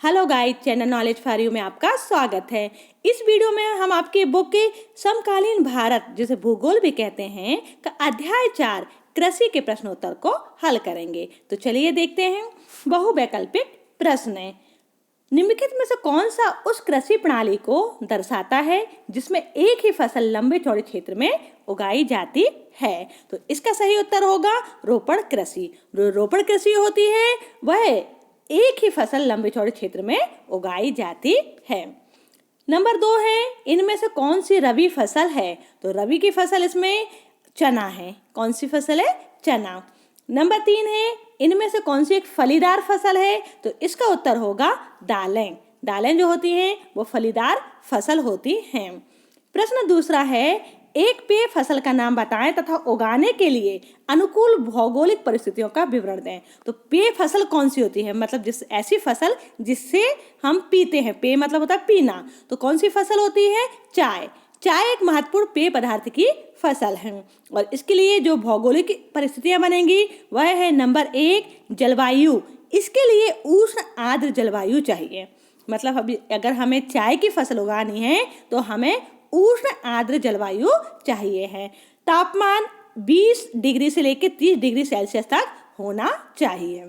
Hello guys, channel knowledge for you में आपका स्वागत है। इस वीडियो में हम आपकी बुक के समकालीन भारत, जिसे भूगोल भी कहते हैं, का अध्याय 4 कृषि के प्रश्नोत्तर को हल करेंगे। तो चलिए देखते हैं। बहुवैकल्पिक प्रश्न है, निम्नलिखित में से कौन सा उस कृषि प्रणाली को दर्शाता है जिसमें एक ही फसल लंबे चौड़े क्षेत्र में उगाई जाती है? तो इसका सही उत्तर होगा रोपण कृषि। जो रोपण कृषि होती है वह एक ही फसल लंबे चौड़े क्षेत्र में उगाई जाती है। नंबर 2 है, इनमें से कौन सी रबी फसल है? तो रबी की फसल इसमें चना है। कौन सी फसल है? चना। नंबर 3 है, इनमें से कौन सी एक फलीदार फसल है? तो इसका उत्तर होगा दालें। दालें जो होती हैं वो फलीदार फसल होती हैं। प्रश्न दूसरा है, एक पेय फसल का नाम बताएं तथा उगाने के लिए अनुकूल भौगोलिक परिस्थितियों का विवरण दें। तो पेय फसल कौन सी होती है? मतलब ऐसी फसल जिससे हम पीते हैं। पेय मतलब होता है पीना। तो कौन सी फसल होती है? चाय। चाय एक महत्वपूर्ण पेय पदार्थ की फसल है और इसके लिए जो भौगोलिक परिस्थितियां बनेंगी वह है नंबर 1 जलवायु। इसके लिए उष्ण आर्द्र जलवायु चाहिए। मतलब अभी अगर हमें चाय की फसल उगानी है तो हमें उष्ण आर्द्र जलवायु चाहिए है। तापमान 20 डिग्री से लेकर 30 डिग्री सेल्सियस तक होना चाहिए।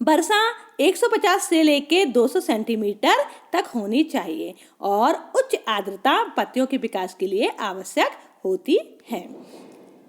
वर्षा 150 से लेकर 200 सेंटीमीटर तक होनी चाहिए और उच्च आर्द्रता पत्तियों के विकास के लिए आवश्यक होती है।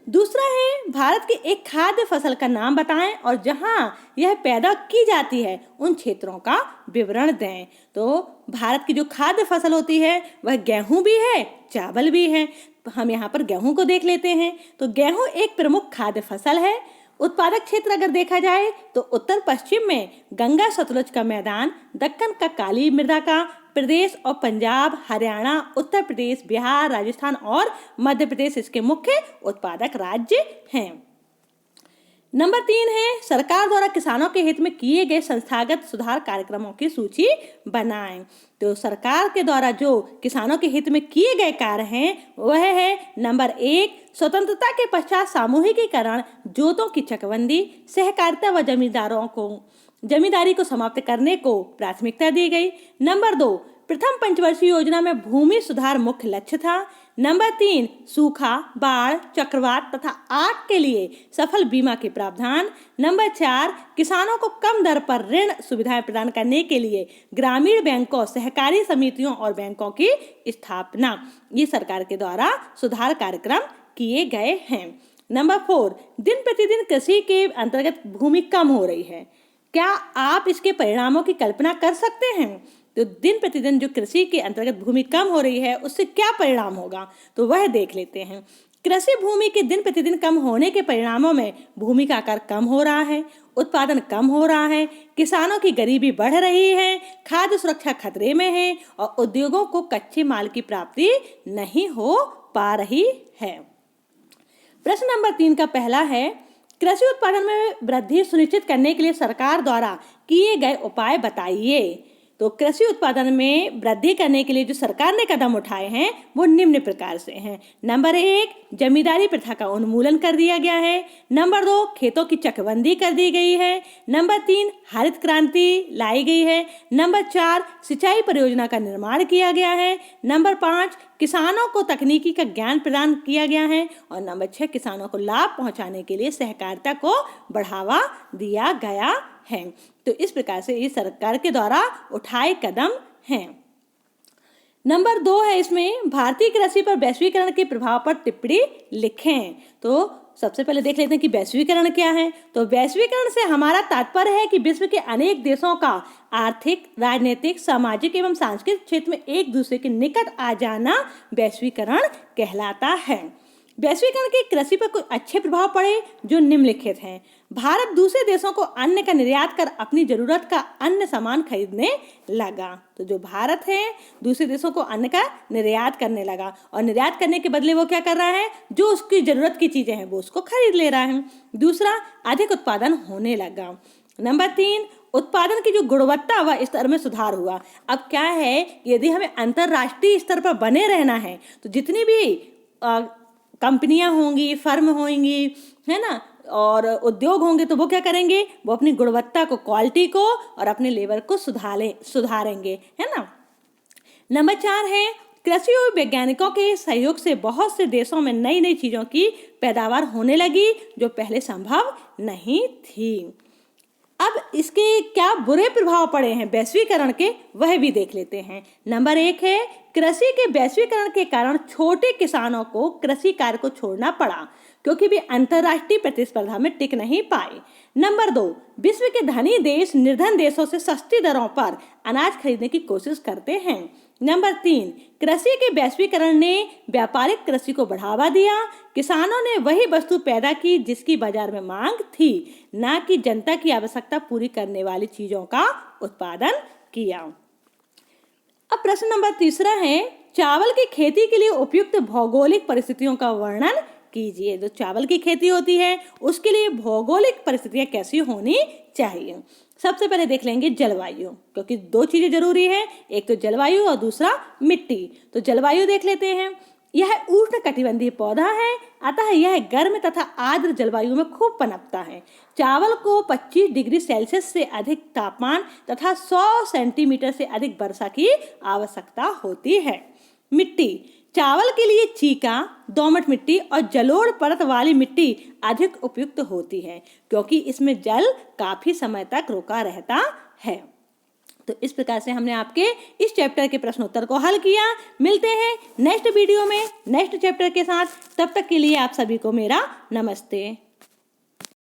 दूसरा है, भारत की एक खाद्य फसल का नाम बताएं और जहां यह पैदा की जाती है उन क्षेत्रों का विवरण दें। तो भारत की जो खाद्य फसल होती है वह गेहूं भी है, चावल भी है। तो हम यहाँ पर गेहूं को देख लेते हैं। तो गेहूं एक प्रमुख खाद्य फसल है। उत्पादक क्षेत्र अगर देखा जाए तो उत्तर पश्चिम में गंगा सतलुज का मैदान, दक्कन का काली मृदा का प्रदेश और पंजाब, हरियाणा, उत्तर प्रदेश, बिहार, राजस्थान और मध्य प्रदेश इसके मुख्य उत्पादक राज्य हैं। नंबर 3 है, सरकार द्वारा किसानों के हित में किए गए संस्थागत सुधार कार्यक्रमों की सूची बनाएं। तो सरकार के द्वारा जो किसानों के हित में किए गए कार्य हैं वह है नंबर 1 स्वतंत्रता के पश्चात सामूहिकीकरण, जोतों की चकबंदी, सहकारिता व जमींदारी को समाप्त करने को प्राथमिकता दी गई। नंबर 2 प्रथम पंचवर्षीय योजना में भूमि सुधार मुख्य लक्ष्य था। नंबर 3 सूखा, बाढ़, चक्रवात तथा आग के लिए सफल बीमा के प्रावधान। नंबर 4 किसानों को कम दर पर ऋण सुविधाएं प्रदान करने के लिए ग्रामीण बैंकों, सहकारी समितियों और बैंकों की स्थापना। ये सरकार के द्वारा सुधार कार्यक्रम किए गए हैं। नंबर 4 दिन प्रतिदिन कृषि के अंतर्गत भूमि कम हो रही है। क्या आप इसके परिणामों की कल्पना कर सकते हैं? तो दिन प्रतिदिन जो कृषि के अंतर्गत भूमि कम हो रही है उससे क्या परिणाम होगा, तो वह देख लेते हैं। कृषि भूमि के दिन प्रतिदिन कम होने के परिणामों में भूमि का आकार कम हो रहा है, उत्पादन कम हो रहा है, किसानों की गरीबी बढ़ रही है, खाद्य सुरक्षा खतरे में है और उद्योगों को कच्चे माल की प्राप्ति नहीं हो पा रही है। प्रश्न नंबर 3 का पहला है, कृषि उत्पादन में वृद्धि सुनिश्चित करने के लिए सरकार द्वारा किए गए उपाय बताइए। तो कृषि उत्पादन में वृद्धि करने के लिए जो सरकार ने कदम उठाए हैं वो निम्न प्रकार से हैं। नंबर 1 जमींदारी प्रथा का उन्मूलन कर दिया गया है। नंबर 2 खेतों की चकबंदी कर दी गई है। नंबर 3 हरित क्रांति लाई गई है। नंबर 4 सिंचाई परियोजना का निर्माण किया गया है। नंबर 5 किसानों को तकनीकी का ज्ञान प्रदान किया गया है और नंबर 6 किसानों को लाभ पहुंचाने के लिए सहकारिता को बढ़ावा दिया गया है। तो इस प्रकार से ये सरकार के द्वारा उठाए कदम हैं। नंबर 2 है, इसमें भारतीय कृषि पर वैश्वीकरण के प्रभाव पर टिप्पणी लिखें। तो सबसे पहले देख लेते हैं कि वैश्वीकरण क्या है। तो वैश्वीकरण से हमारा तात्पर्य है कि विश्व के अनेक देशों का आर्थिक, राजनीतिक, सामाजिक एवं सांस्कृतिक क्षेत्र में एक दूसरे के निकट आ जाना वैश्वीकरण कहलाता है। वैश्वीकरण के कृषि पर कुछ अच्छे प्रभाव पड़े जो निम्नलिखित हैं। भारत दूसरे देशों को अन्न का निर्यात कर अपनी जरूरत का अन्य सामान खरीदने लगा। तो जो भारत है दूसरे देशों को अन्न का निर्यात करने लगा और निर्यात करने के बदले वो क्या कर रहा है, जो उसकी जरूरत की चीजें हैं वो उसको खरीद ले रहा है। दूसरा, अधिक उत्पादन होने लगा। नंबर 3 उत्पादन की जो गुणवत्ता व स्तर में सुधार हुआ। अब क्या है, यदि हमें अंतरराष्ट्रीय स्तर पर बने रहना है तो जितनी भी कंपनियां होंगी, फर्म होंगी, है ना, और उद्योग होंगे तो वो क्या करेंगे, वो अपनी गुणवत्ता को, क्वालिटी को और अपने लेबर को सुधारेंगे, है ना। नंबर 4 है कृषि और वैज्ञानिकों के सहयोग से बहुत से देशों में नई नई चीजों की पैदावार होने लगी जो पहले संभव नहीं थी। अब इसके क्या बुरे प्रभाव पड़े हैं वैश्वीकरण के, वह भी देख लेते हैं। नंबर 1 है कृषि के वैश्वीकरण के कारण छोटे किसानों को कृषि कार्य को छोड़ना पड़ा क्योंकि वे अंतर्राष्ट्रीय प्रतिस्पर्धा में टिक नहीं पाए। नंबर 2, विश्व के धनी देश निर्धन देशों से सस्ती दरों पर अनाज खरीदने की कोशिश करते हैं। नंबर 3, कृषि के वैश्वीकरण ने व्यापारिक कृषि को बढ़ावा दिया। किसानों ने वही वस्तु पैदा की जिसकी बाजार में मांग थी, न कि जनता की आवश्यकता पूरी करने वाली चीजों का उत्पादन किया। अब प्रश्न नंबर 3 है चावल की खेती के लिए उपयुक्त भौगोलिक परिस्थितियों का वर्णन कीजिए। जो चावल की खेती होती है उसके लिए भौगोलिक परिस्थितियां कैसी होनी चाहिए। सबसे पहले देख लेंगे जलवायु, क्योंकि 2 चीजें जरूरी हैं, एक तो जलवायु और दूसरा मिट्टी। तो जलवायु देख लेते हैं। यह उष्ण कटिबंधीय पौधा है, अतः यह गर्म तथा आर्द्र जलवायु में खूब पनपता है। चावल को 25 डिग्री सेल्सियस से अधिक तापमान तथा 100 सेंटीमीटर से अधिक वर्षा की आवश्यकता होती है। मिट्टी, चावल के लिए चीका, दोमट मिट्टी और जलोढ़ परत वाली मिट्टी अधिक उपयुक्त होती है क्योंकि इसमें जल काफी समय तक रोका रहता है। तो इस प्रकार से हमने आपके इस चैप्टर के प्रश्नोत्तर को हल किया। मिलते हैं नेक्स्ट वीडियो में नेक्स्ट चैप्टर के साथ। तब तक के लिए आप सभी को मेरा नमस्ते।